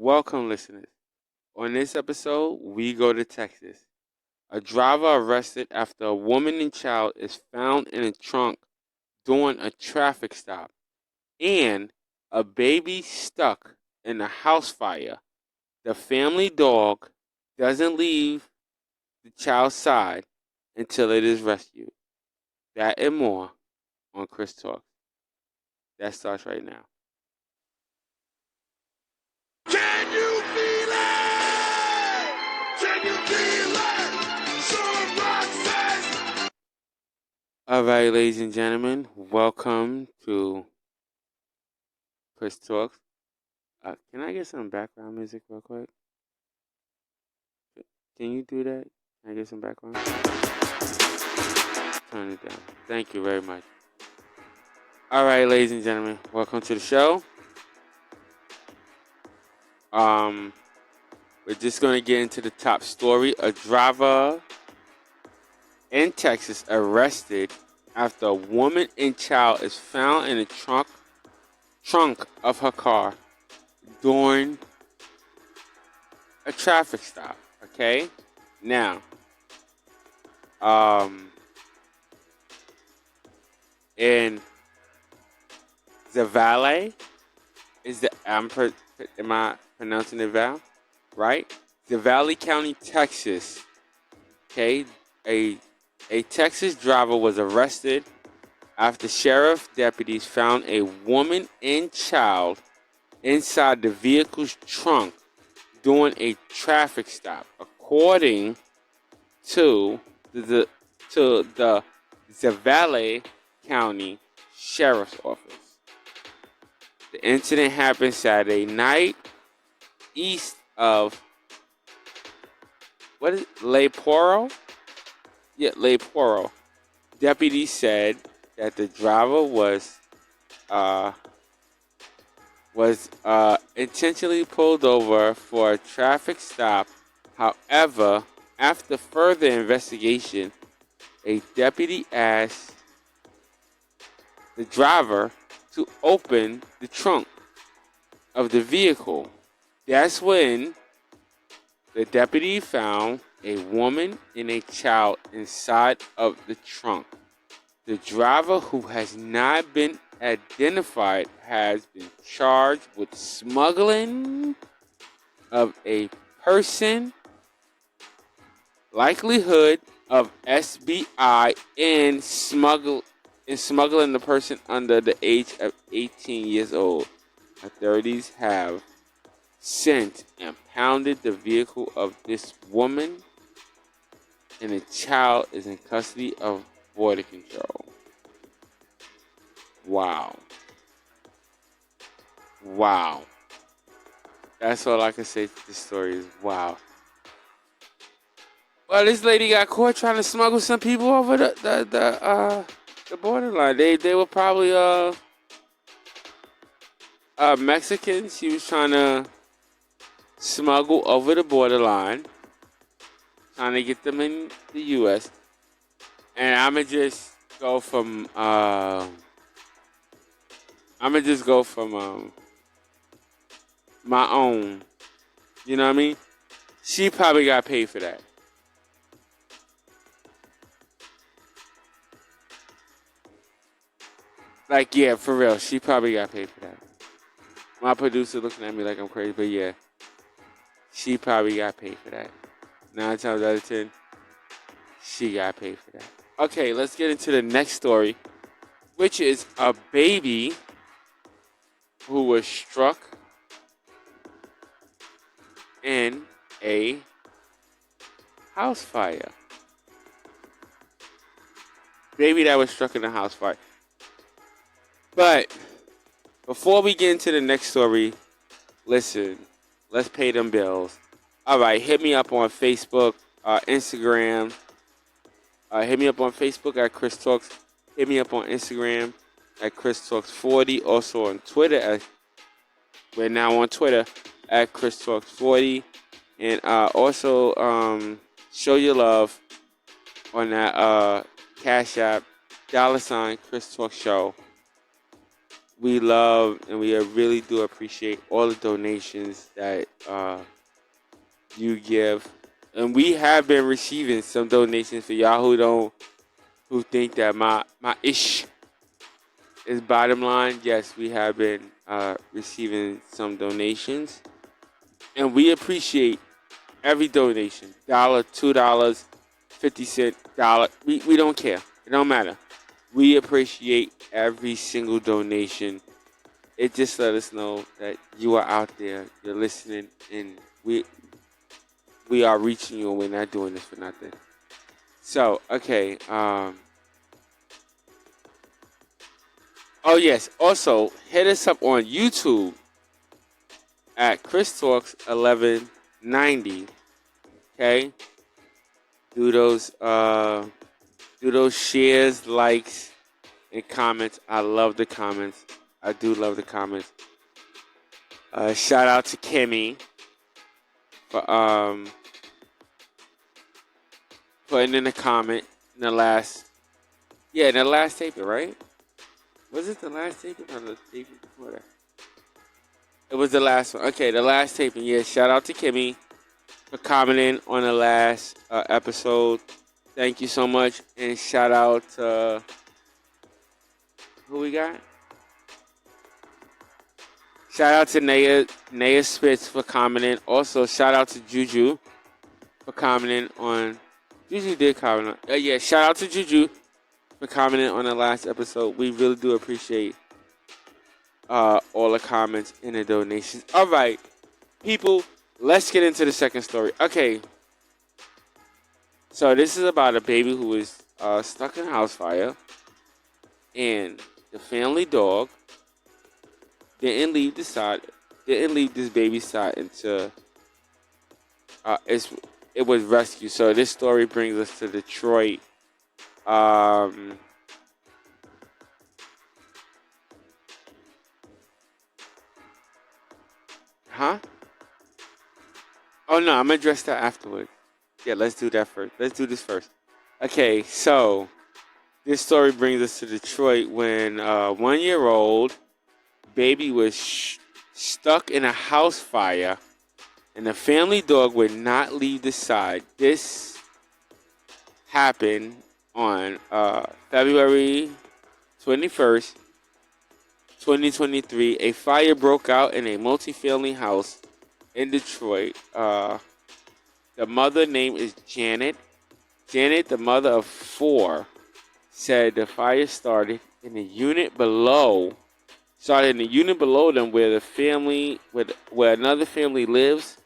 Welcome, listeners. On this episode, we go to Texas. A driver arrested after a woman and child is found in a trunk during a traffic stop, and a baby stuck in a house fire. The family dog doesn't leave the child's side until it is rescued. That and more on Chris Talks. That starts right now. Can you feel it? Can you feel it? Some rock says. All right, ladies and gentlemen, welcome to Chris Talks. Can I get some background music real quick? Can you do that? Can I get some background? Turn it down. Thank you very much. All right, ladies and gentlemen, welcome to the show. We're just going to get into the top story. A driver in Texas arrested after a woman and child is found in the trunk of her car during a traffic stop. Okay? Now, in Zavala, am I pronouncing it Val? Right? Zavala County, Texas. Okay? A Texas driver was arrested after sheriff deputies found a woman and child inside the vehicle's trunk during a traffic stop, according to the Zavala County Sheriff's Office. The incident happened Saturday night east of Leporo? Yeah, Leporo. Deputies said that the driver was intentionally pulled over for a traffic stop. However, after further investigation, a deputy asked the driver to open the trunk of the vehicle. That's when the deputy found a woman and a child inside of the trunk. The driver, who has not been identified, has been charged with smuggling of a person, likelihood of SBI, and smuggling the person under the age of 18 years old. Authorities have since impounded the vehicle of this woman, and the child is in custody of Border Control. Wow. That's all I can say to this story is wow. Well, this lady got caught trying to smuggle some people over the borderline. They were probably Mexicans. She was trying to smuggle over the borderline, trying to get them in the U.S. And I'ma just go from my own. You know what I mean? She probably got paid for that. Like, yeah, for real. She probably got paid for that. My producer looking at me like I'm crazy, but yeah. She probably got paid for that. 9 times out of 10, she got paid for that. Okay, let's get into the next story, which is a baby who was struck in a house fire. Baby that was struck in a house fire. But before we get into the next story, listen, let's pay them bills. All right, hit me up on Facebook, Instagram. Hit me up on Facebook at Chris Talks. Hit me up on Instagram at Chris Talks 40. Also on Twitter. We're now on Twitter at Chris Talks 40. And also show your love on that Cash App, $ Chris Talk Show. we love and we really do appreciate all the donations that you give, and we have been receiving some donations. For y'all who think that my ish is bottom line, yes, we have been receiving some donations, and we appreciate every donation. $1, $2, 50 cent, dollar. We don't care. It don't matter. We appreciate every single donation. It just let us know that you are out there, you're listening, and we are reaching you, and we're not doing this for nothing. So, okay. Oh yes. Also, hit us up on YouTube at Chris Talks 1190. Okay. Do those shares, likes, and comments. I love the comments. I do love the comments. Shout out to Kimmy for putting in a comment in the last taping, right? Was it the last taping or the taping before that? It was the last one. Okay, the last taping. Yeah, shout out to Kimmy for commenting on the last episode. Thank you so much. And shout out to who we got? Shout out to Naya Spitz for commenting. Also, shout out to Juju for commenting on. Juju did comment on. Yeah, shout out to Juju for commenting on the last episode. We really do appreciate all the comments and the donations. All right, people, let's get into the second story. Okay, so this is about a baby who was stuck in a house fire, and the family dog didn't leave this baby's side until it was rescued. So this story brings us to Detroit. Huh? Oh no, I'm gonna address that afterward. Yeah, let's do that first. Let's do this first. Okay, so this story brings us to Detroit when 1-year-old baby was stuck in a house fire, and the family dog would not leave the side. This happened on February 21st, 2023. A fire broke out in a multifamily house in Detroit. The mother name is Janet. Janet, the mother of 4, said the fire started in the unit below. Started in the unit below them, where where another family lives.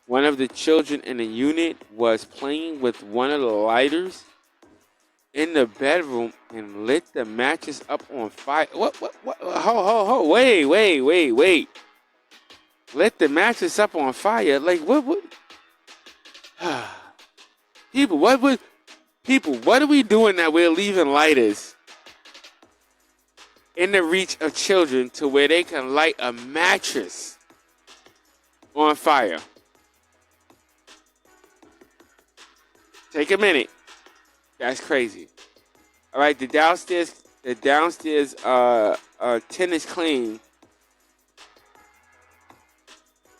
One of the children in the unit was playing with one of the lighters in the bedroom and lit the mattress up on fire. What? Ho! Wait! Lit the mattress up on fire? Like what? People, what are we doing that we're leaving lighters in the reach of children to where they can light a mattress on fire? Take a minute. That's crazy. All right, the downstairs tenants claim.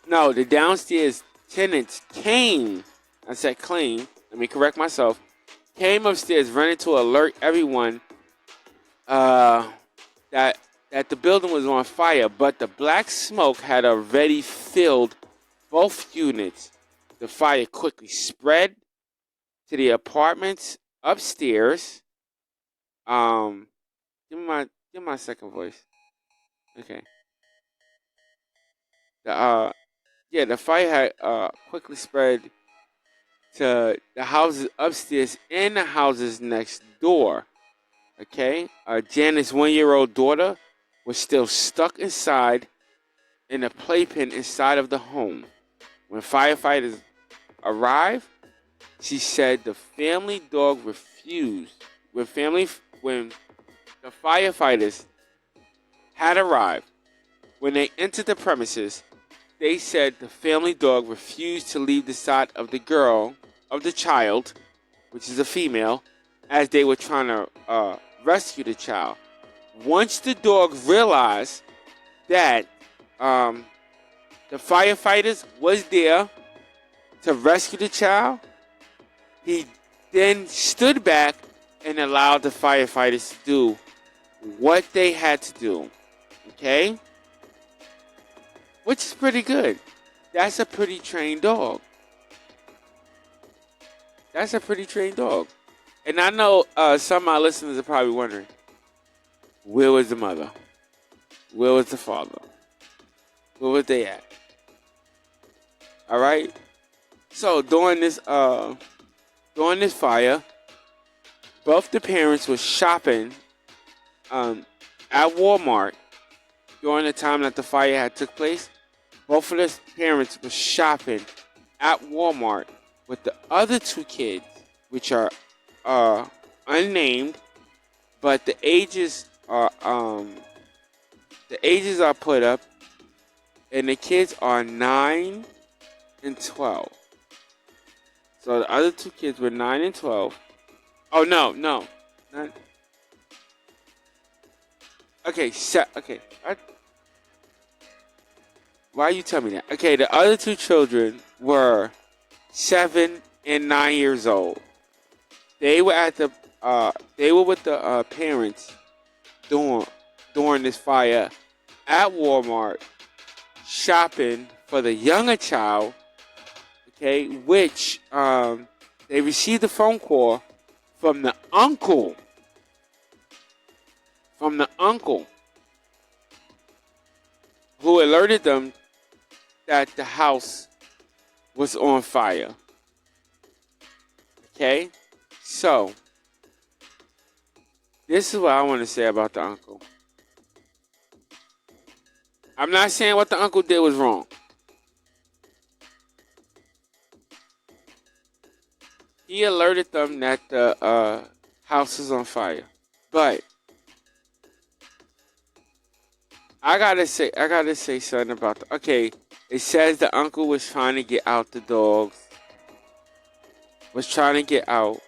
No, the downstairs tenants came. I said claim. Let me correct myself. Came upstairs running to alert everyone that the building was on fire, but the black smoke had already filled both units. The fire quickly spread to the apartments upstairs. Give me my second voice. Okay. The fire had quickly spread to the houses upstairs and the houses next door. Okay. Janet's 1-year-old daughter was still stuck inside in a playpen inside of the home. When firefighters arrived, she said the family dog refused. When the firefighters had arrived, when they entered the premises, they said the family dog refused to leave the side of the child, which is a female, as they were trying to rescue the child. Once the dog realized that the firefighters was there to rescue the child, he then stood back and allowed the firefighters to do what they had to do. Okay? Which is pretty good. That's a pretty trained dog. That's a pretty trained dog. And I know some of my listeners are probably wondering, where was the mother? Where was the father? Where was they at? All right? So during this fire, both the parents were shopping at Walmart during the time that the fire had took place. Both of the parents were shopping at Walmart with the other two kids, which are unnamed, but the ages are put up, and the kids are 9 and 12. So the other two kids were 9 and 12. Oh no. Not, okay, why you tell me that? Okay, the other two children were 7 and 9 years old. They were with the parents during this fire at Walmart, shopping for the younger child. Okay, which they received a phone call from the uncle. Who alerted them that the house was on fire. Okay? So, this is what I want to say about the uncle. I'm not saying what the uncle did was wrong. He alerted them that the house was on fire. But I gotta say something about okay, it says the uncle was trying to get out the dogs. Was trying to get out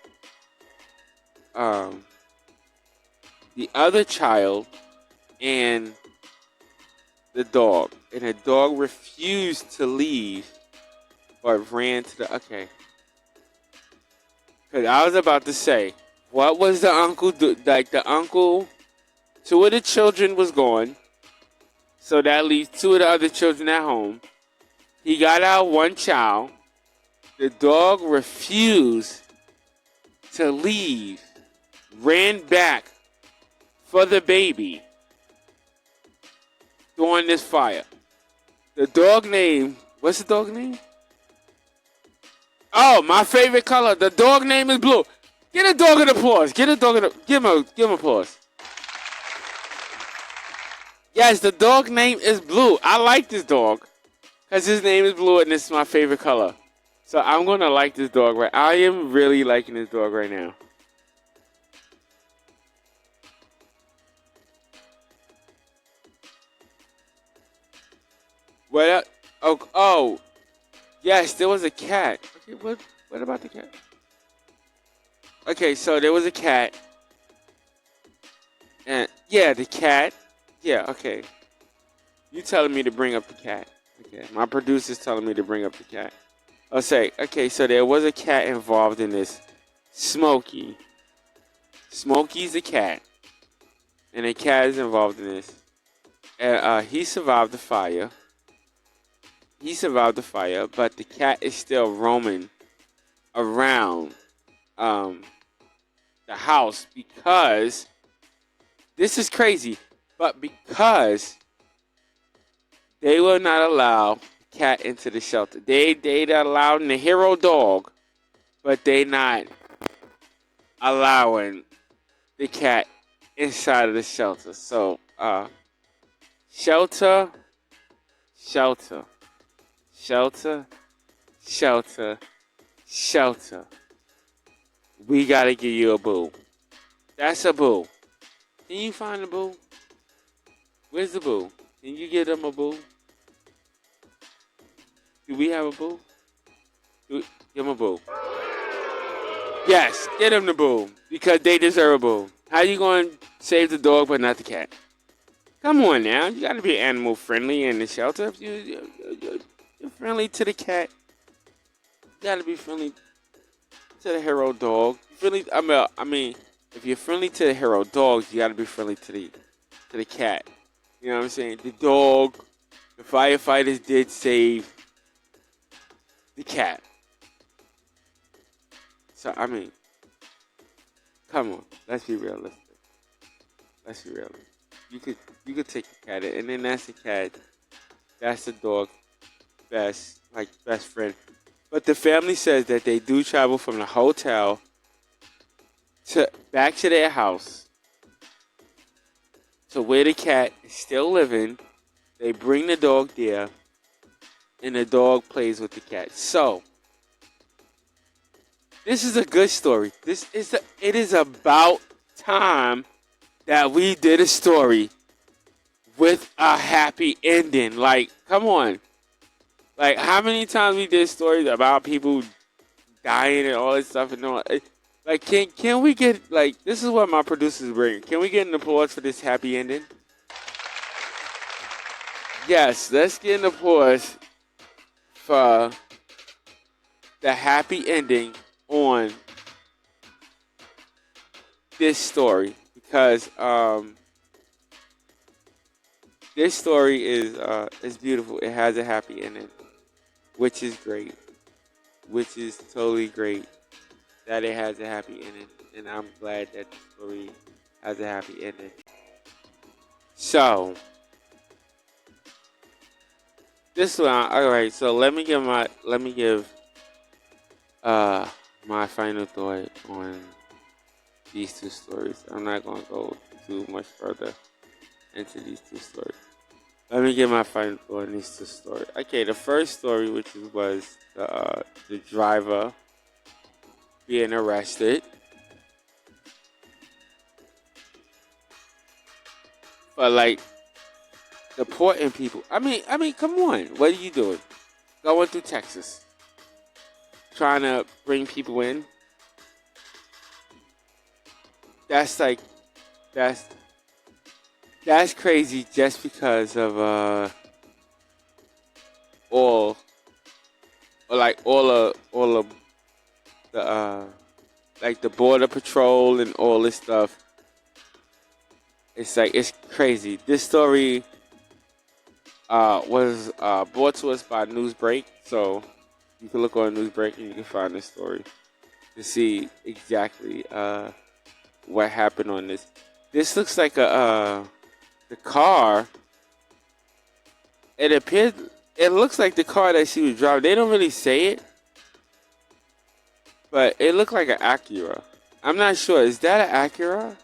the other child and the dog. And the dog refused to leave, but ran to the okay. Because I was about to say, what was the uncle do? Like the uncle, two of the children was gone. So that leaves two of the other children at home. He got out one child. The dog refused to leave. Ran back for the baby during this fire. The dog name, what's the dog name? Oh, my favorite color. The dog name is blue. Get a dog an applause. Give him applause. Yes, the dog name is Blue. I like this dog because his name is Blue and this is my favorite color. So I'm going to like this dog right. I am really liking this dog right now. What? Oh, yes, there was a cat. Okay, what about the cat? Okay, so there was a cat. And yeah, the cat. Yeah, okay. You telling me to bring up the cat. Okay, my producer's telling me to bring up the cat. I'll say, okay, so there was a cat involved in this. Smokey. Smokey's a cat. And a cat is involved in this. And he survived the fire. But the cat is still roaming around the house because this is crazy. But because they will not allow the cat into the shelter. They allowed the hero dog, but they not allowing the cat inside of the shelter. So, shelter. We gotta give you a boo. That's a boo. Can you find a boo? Where's the boo? Can you get them a boo? Do we have a boo? Give them a boo. Yes, get them the boo. Because they deserve a boo. How you going to save the dog but not the cat? Come on now, you gotta be animal friendly in the shelter. If you're friendly to the cat, you gotta be friendly to the hero dog. Friendly, I mean, if you're friendly to the hero dogs, you gotta be friendly to the cat. You know what I'm saying? The dog, the firefighters did save the cat. So I mean, come on, let's be realistic. Let's be realistic. You could take the cat in, and then that's the cat. That's the dog. Best friend. But the family says that they do travel from the hotel to back to their house to where the cat is still living. They bring the dog there, and the dog plays with the cat. So this is a good story. It is about time that we did a story with a happy ending. Like, come on. Like, how many times we did stories about people dying and all this stuff and all? Like, can we get, like, this is what my producers bring. Can we get an applause for this happy ending? Yes, let's get an applause for the happy ending on this story, because this story is beautiful. It has a happy ending, which is great, which is totally great that it has a happy ending, and I'm glad that the story has a happy ending. So this one, all right. So let me give my final thought on these two stories. I'm not gonna go too much further into these two stories. Let me give my final thought on these two stories. Okay, the first story, which was the driver being arrested for like deporting people. I mean, come on. What are you doing? Going through Texas, trying to bring people in. That's like that's that's crazy just because of all or like all of the like the border patrol and all this stuff. It's like it's crazy. This story was brought to us by Newsbreak, so you can look on Newsbreak and you can find this story to see exactly what happened on this. This looks like the car. It appears it looks like the car that she was driving. They don't really say it, but it looked like an Acura. I'm not sure. Is that an Acura?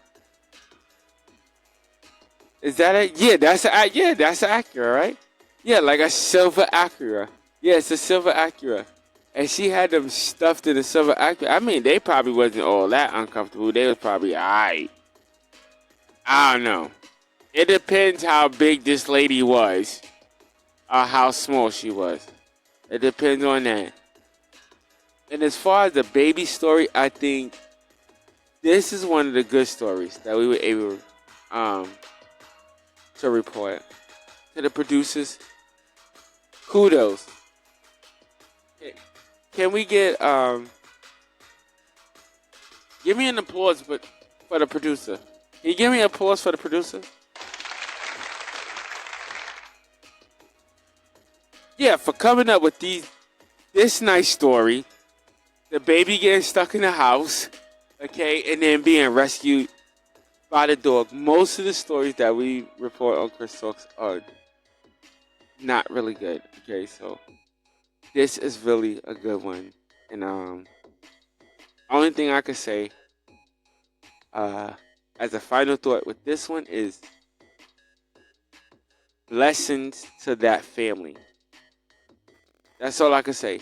Is that a that's an Acura, right? Yeah, like a silver Acura. Yeah, it's a silver Acura. And she had them stuffed in a silver Acura. I mean, they probably wasn't all that uncomfortable. They was probably alright. I don't know. It depends how big this lady was, or how small she was. It depends on that. And as far as the baby story, I think this is one of the good stories that we were able to report. To the producers, kudos. Can we get give me an applause but for the producer? Can you give me an applause for the producer? Yeah, for coming up with this nice story. The baby getting stuck in the house, okay, and then being rescued by the dog. Most of the stories that we report on Chris Talks are not really good. Okay, so this is really a good one. And only thing I could say, uh, as a final thought with this one is blessings to that family. That's all I can say.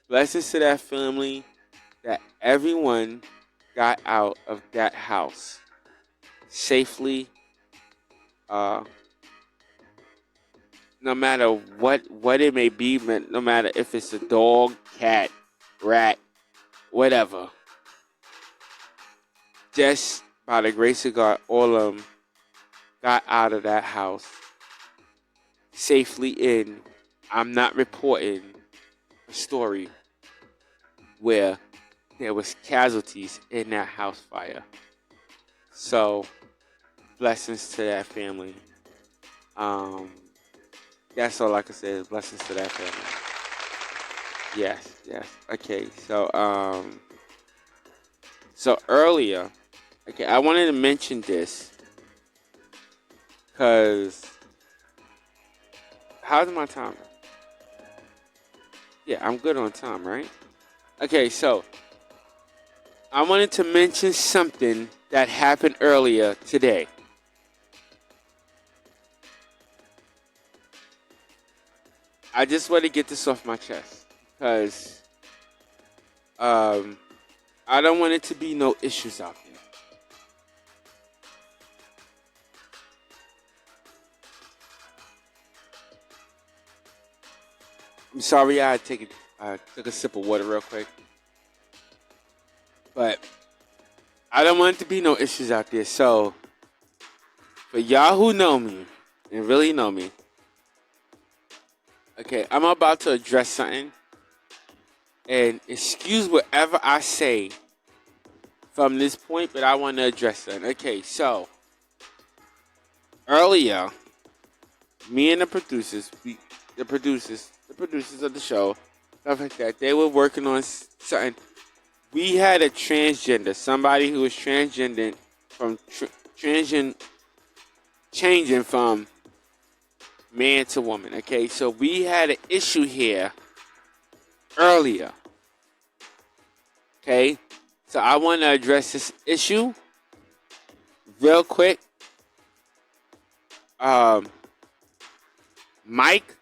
Blessings to that family that everyone got out of that house safely. Uh, no matter what it may be, no matter if it's a dog, cat, rat, whatever. Just by the grace of God, all of them got out of that house safely in. I'm not reporting a story where there was casualties in that house fire. So blessings to that family. Um, that's all I can say is blessings to that family. Yes. Okay, so earlier, okay, I wanted to mention this because how's my timer? Yeah, I'm good on time, right? Okay, so I wanted to mention something that happened earlier today. I just want to get this off my chest because I don't want it to be no issues out there. I'm sorry I took a sip of water real quick, but I don't want it to be no issues out there. So for y'all who know me and really know me, okay, I'm about to address something, and excuse whatever I say from this point, but I want to address something. Okay, so earlier, me and the producers, the producers of the show, stuff like that, they were working on something. We had a transgender, somebody who was transgender from changing from man to woman. Okay, so we had an issue here earlier. Okay, so I want to address this issue real quick. Mike,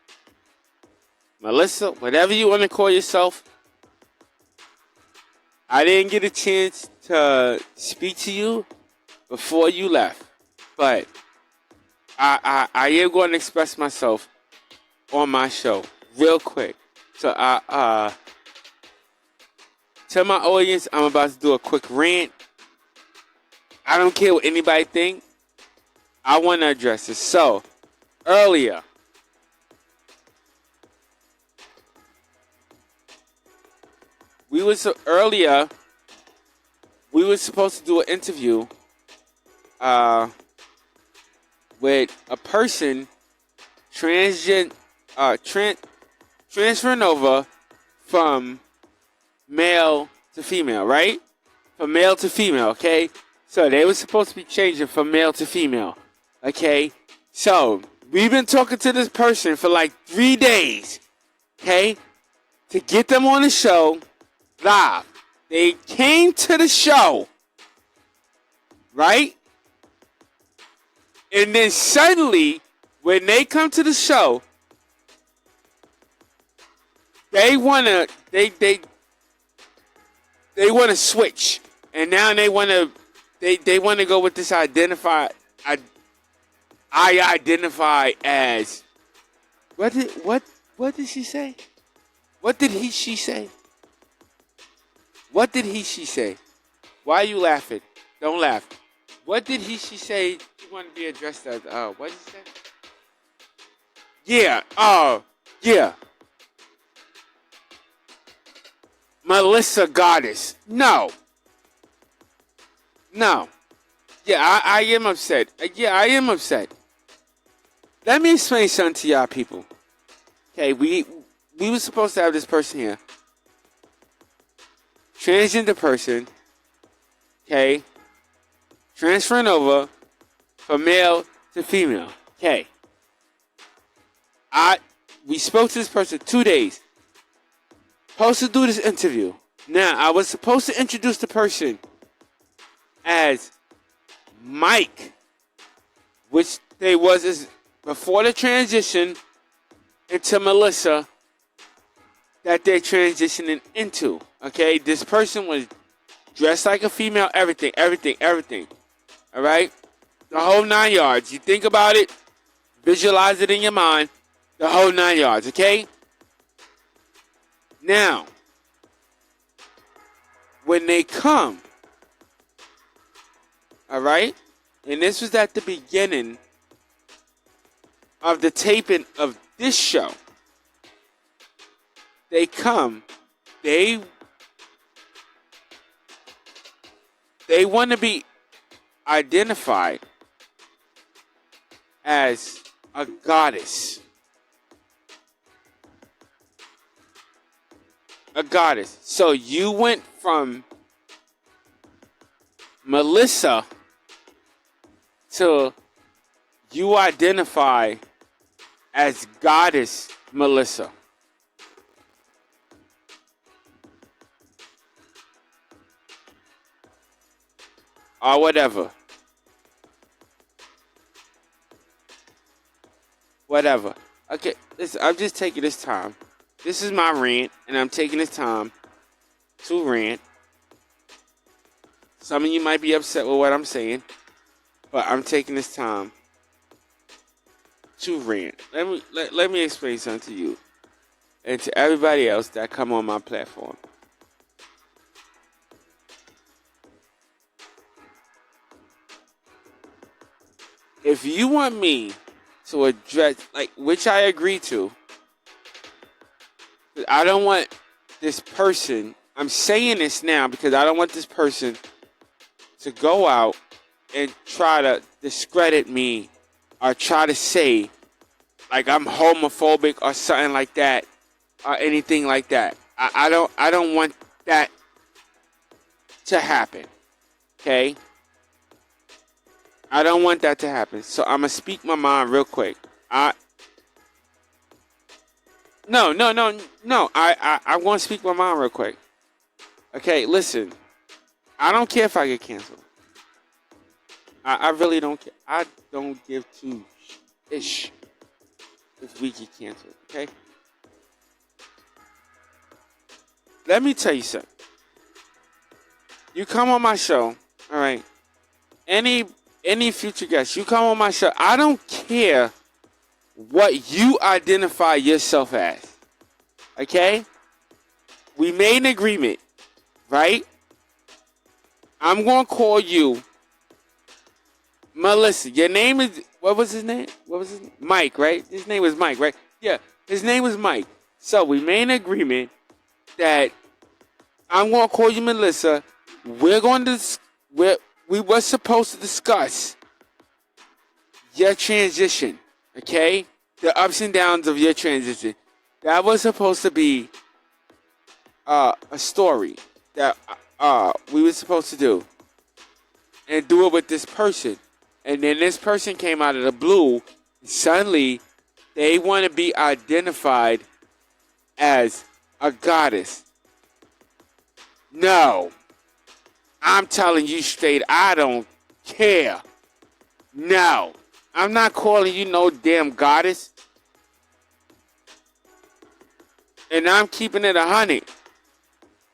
Melissa, whatever you want to call yourself, I didn't get a chance to speak to you before you left, but I am going to express myself on my show real quick. So tell my audience I'm about to do a quick rant. I don't care what anybody think. I want to address this. So earlier, we were supposed to do an interview with a person transferring over from male to female, right? From male to female, okay? So they were supposed to be changing from male to female, okay? So we've been talking to this person for like 3 days, okay? To get them on the show live. They came to the show, right? And then suddenly, when they come to the show, they wanna switch, and now they wanna go with this identify. I identify as what did she say? What did she say? What did she say? Why are you laughing? Don't laugh. What did she say? You want to be addressed as? What did she say? Yeah. Yeah. Melissa Goddess. No. Yeah, I am upset. Yeah, I am upset. Let me explain something to y'all people. Okay, we were supposed to have this person here. Transgender person. Okay. Transferring over from male to female. Okay. We spoke to this person 2 days. Supposed to do this interview. Now, I was supposed to introduce the person as Mike, which they was before the transition into Melissa that they're transitioning into. Okay, this person was dressed like a female, everything. All right, the whole 9 yards. You think about it, visualize it in your mind, the whole 9 yards. Okay. Now, when they come, all right, and this was at the beginning of the taping of this show, they come, they want to be identified as a goddess. A goddess. So you went from Melissa to you identify as goddess Melissa. Or whatever. Whatever. Okay, listen, I'm just taking this time. This is my rant, and I'm taking this time to rant. Some of you might be upset with what I'm saying, but I'm taking this time to rant. Let me explain something to you and to everybody else that come on my platform. If you want me to address, like, which I agree to, I don't want this person, I'm saying this now because I don't want this person to go out and try to discredit me or try to say like I'm homophobic or something like that or anything like that. I don't want that to happen. Okay? I don't want that to happen. So I'm gonna speak my mind real quick. No. I want to speak my mind real quick. Okay, listen. I don't care if I get canceled. I really don't care. I don't give two ish if we get canceled. Okay. Let me tell you something. You come on my show, all right? Any future guest, you come on my show. I don't care what you identify yourself as. Okay? We made an agreement, right? I'm going to call you Melissa. Your name is, what was his name? Mike, right? His name was Mike, right? Yeah, his name was Mike. So we made an agreement that I'm going to call you Melissa. We were supposed to discuss your transition, okay? The ups and downs of your transition. That was supposed to be a story that we were supposed to do. And do it with this person. And then this person came out of the blue. Suddenly, they want to be identified as a goddess. No. I'm telling you straight, I don't care. No. I'm not calling you no damn goddess. And I'm keeping it 100.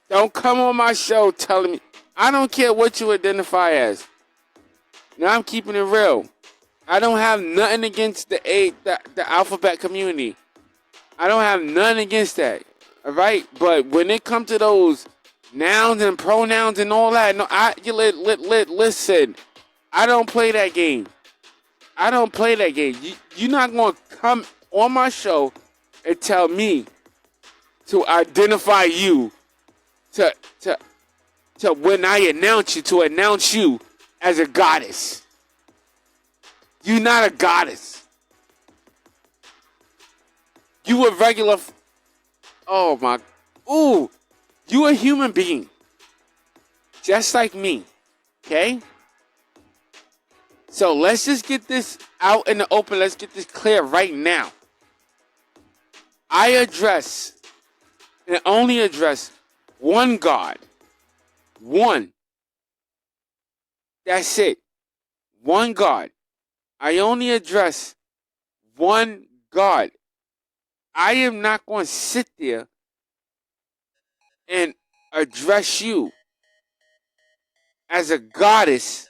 Don't come on my show telling me. I don't care what you identify as. Now I'm keeping it real. I don't have nothing against the alphabet community. I don't have nothing against that. All right? But when it comes to those nouns and pronouns and all that, no, listen. I don't play that game. I don't play that game. You're not going to come on my show and tell me to identify you to when I announce you, to announce you as a goddess. You're not a goddess. You a regular. Oh my. Ooh. You a human being. Just like me. Okay? So let's just get this out in the open. Let's get this clear right now. I address and only address one God. One. That's it. One God. I only address one God. I am not going to sit there and address you as a goddess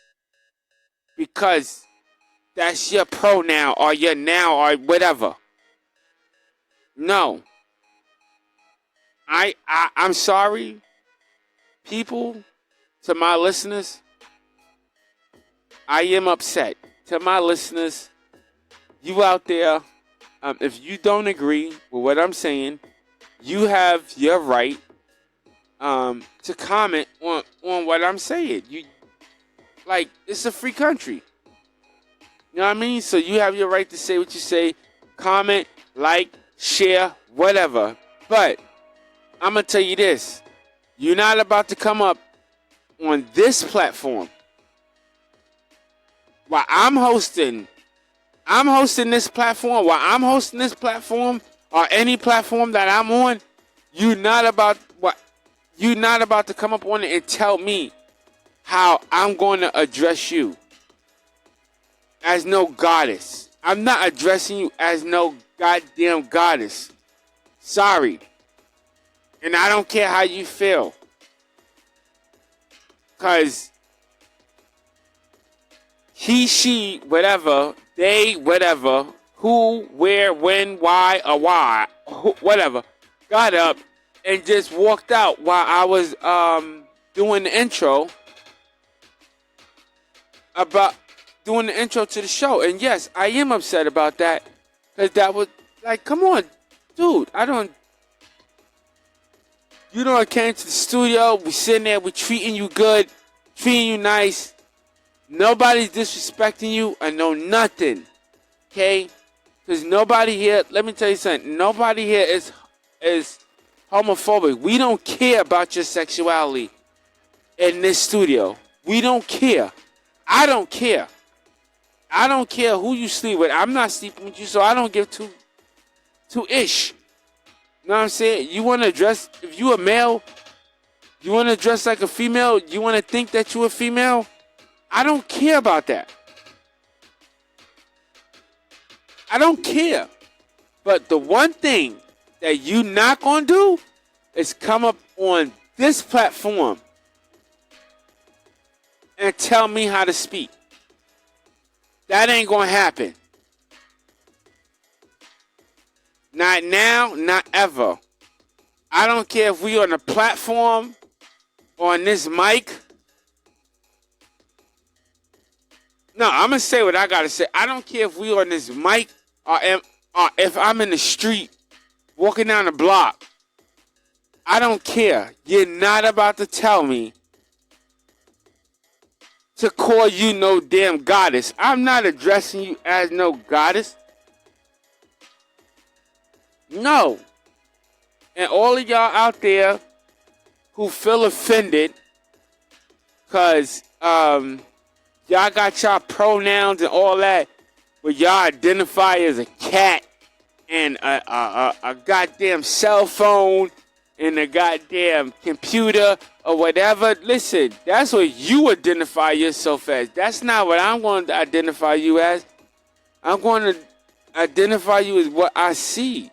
because that's your pronoun or your noun or whatever. No. I'm sorry, people, to my listeners. I am upset. To my listeners, you out there, if you don't agree with what I'm saying, you have your right to comment on what I'm saying. It's a free country. You know what I mean? So you have your right to say what you say, comment, like, share, whatever. But I'm going to tell you this. You're not about to come up on this platform while I'm hosting this platform, or any platform that I'm on. You're not about to come up on it and tell me how I'm going to address you as no goddess. I'm not addressing you as no goddamn goddess. Sorry. And I don't care how you feel. Because he, she, whatever, they, whatever, who, where, when, why, or why, whatever, got up and just walked out while I was doing the intro to the show. And yes, I am upset about that. Because that was, come on, dude, you know, I came to the studio, we sitting there, we treating you good, treating you nice. Nobody's disrespecting you or no nothing. Okay? Because nobody here, let me tell you something, nobody here is homophobic. We don't care about your sexuality in this studio. We don't care. I don't care. I don't care who you sleep with. I'm not sleeping with you, so I don't give two ish. You know what I'm saying? You want to dress, if you a male, you want to dress like a female, you want to think that you a female, I don't care about that. I don't care. But the one thing that you not going to do is come up on this platform and tell me how to speak. That ain't going to happen. Not now, not ever. I don't care if we on a platform or on this mic. No, I'm going to say what I got to say. I don't care if we on this mic or if I'm in the street walking down the block. I don't care. You're not about to tell me to call you no damn goddess. I'm not addressing you as no goddess. No. And all of y'all out there who feel offended because y'all got y'all pronouns and all that, but y'all identify as a cat and a goddamn cell phone and a goddamn computer or whatever. Listen, that's what you identify yourself as. That's not what I'm going to identify you as. I'm going to identify you as what I see.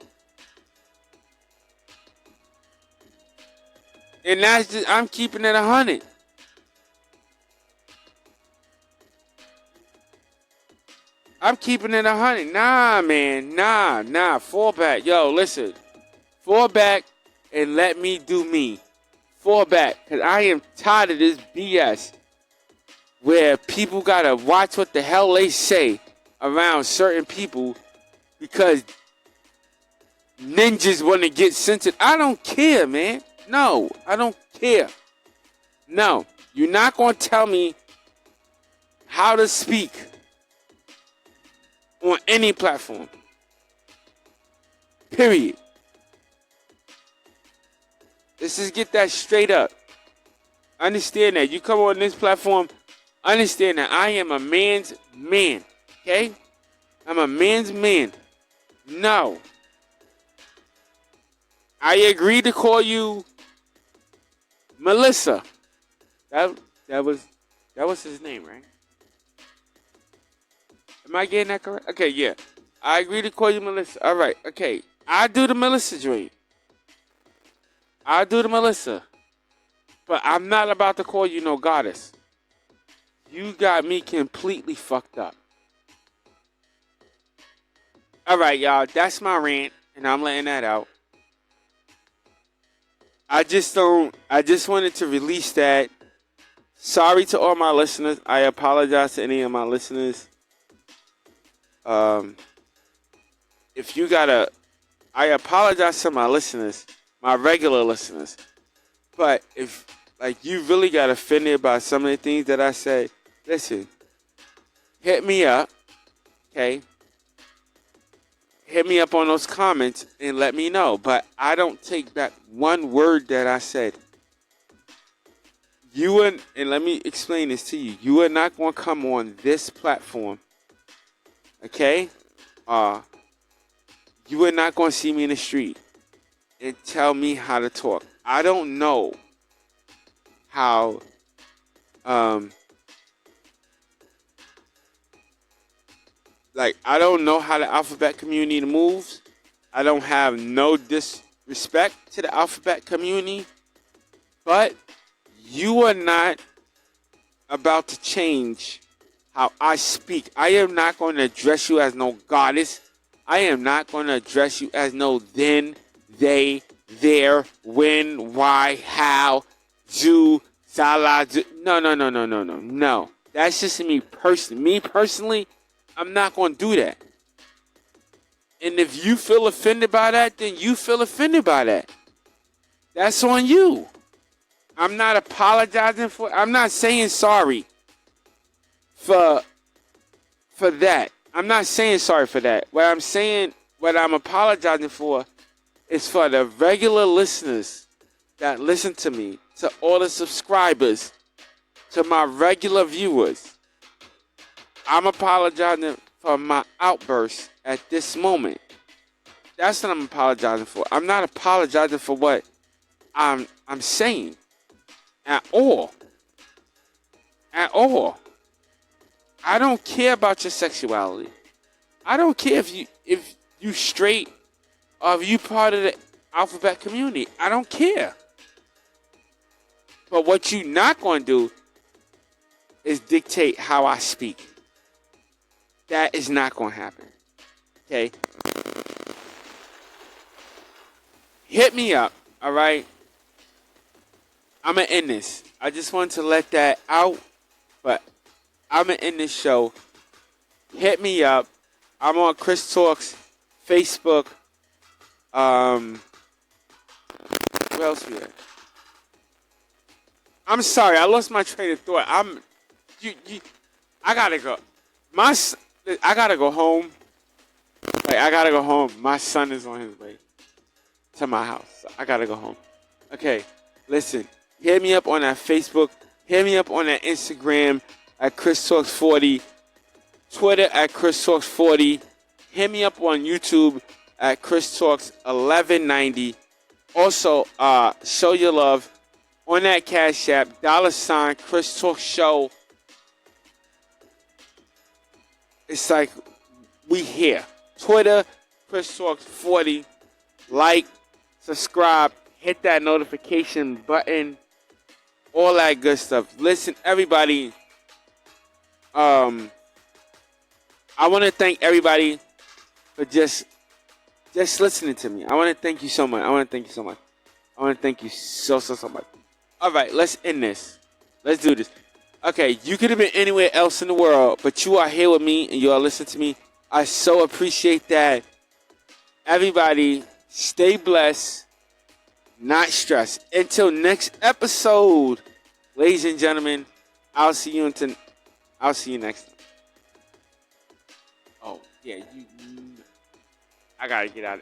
And that's just, I'm keeping it 100. I'm keeping it 100. Nah, man. Nah. Fall back. Yo, listen. Fall back and let me do me. Fall back. Because I am tired of this BS where people got to watch what the hell they say around certain people because ninjas want to get censored. I don't care, man. No, I don't care. No, you're not going to tell me how to speak on any platform. Period. Let's just get that straight up. Understand that. You come on this platform, understand that I am a man's man. Okay? I'm a man's man. No. I agree to call you Melissa. That was his name, right? Am I getting that correct? Okay, yeah. I agree to call you Melissa. All right, okay. I do the Melissa dream. I do the Melissa. But I'm not about to call you no goddess. You got me completely fucked up. All right, y'all. That's my rant, and I'm letting that out. I just wanted to release that. Sorry to all my listeners. I apologize to any of my listeners. if you gotta, I apologize to my listeners, my regular listeners. But if like you really got offended by some of the things that I say, listen, hit me up, okay? Hit me up on those comments and let me know. But I don't take back one word that I said. And let me explain this to you. You are not going to come on this platform, okay? You are not going to see me in the street and tell me how to talk. I don't know how I don't know how the alphabet community moves. I don't have no disrespect to the alphabet community, but you are not about to change how I speak. I am not going to address you as no goddess. I am not going to address you as no then, they, there, when, why, how, do, salah, do. No, no, no, no, no, no, no. That's just me personally. Me personally, I'm not going to do that. And if you feel offended by that, then you feel offended by that. That's on you. I'm not apologizing for it. I'm not saying sorry for that. I'm not saying sorry for that. What I'm apologizing for is for the regular listeners that listen to me, to all the subscribers, to my regular viewers. I'm apologizing for my outburst at this moment. That's what I'm apologizing for. I'm not apologizing for what I'm saying at all. At all. I don't care about your sexuality. I don't care if you straight or if you part of the alphabet community. I don't care. But what you not going to do is dictate how I speak. That is not going to happen. Okay? Hit me up, all right? I'm going to end this. I just wanted to let that out, but I'm going to end this show. Hit me up. I'm on Chris Talks Facebook. Where else we at? I'm sorry, I lost my train of thought. I gotta go. I gotta go home. I gotta go home. My son is on his way to my house. So I gotta go home. Okay, listen. Hit me up on that Facebook. Hit me up on that Instagram at Chris Talks 40. Twitter at Chris Talks 40. Hit me up on YouTube at Chris Talks 1190. Also, show your love on that Cash App, $ Chris Talks Show. It's like we here. Twitter, Chris Talks 40. Like, subscribe, hit that notification button, all that good stuff. Listen, everybody. I want to thank everybody for just listening to me. I want to thank you so much. I want to thank you so much. I want to thank you so much. All right, let's end this. Let's do this. Okay, you could have been anywhere else in the world, but you are here with me and you are listening to me. I so appreciate that. Everybody, stay blessed, not stressed. Until next episode, ladies and gentlemen, I'll see you next time. Oh, yeah, I gotta get out.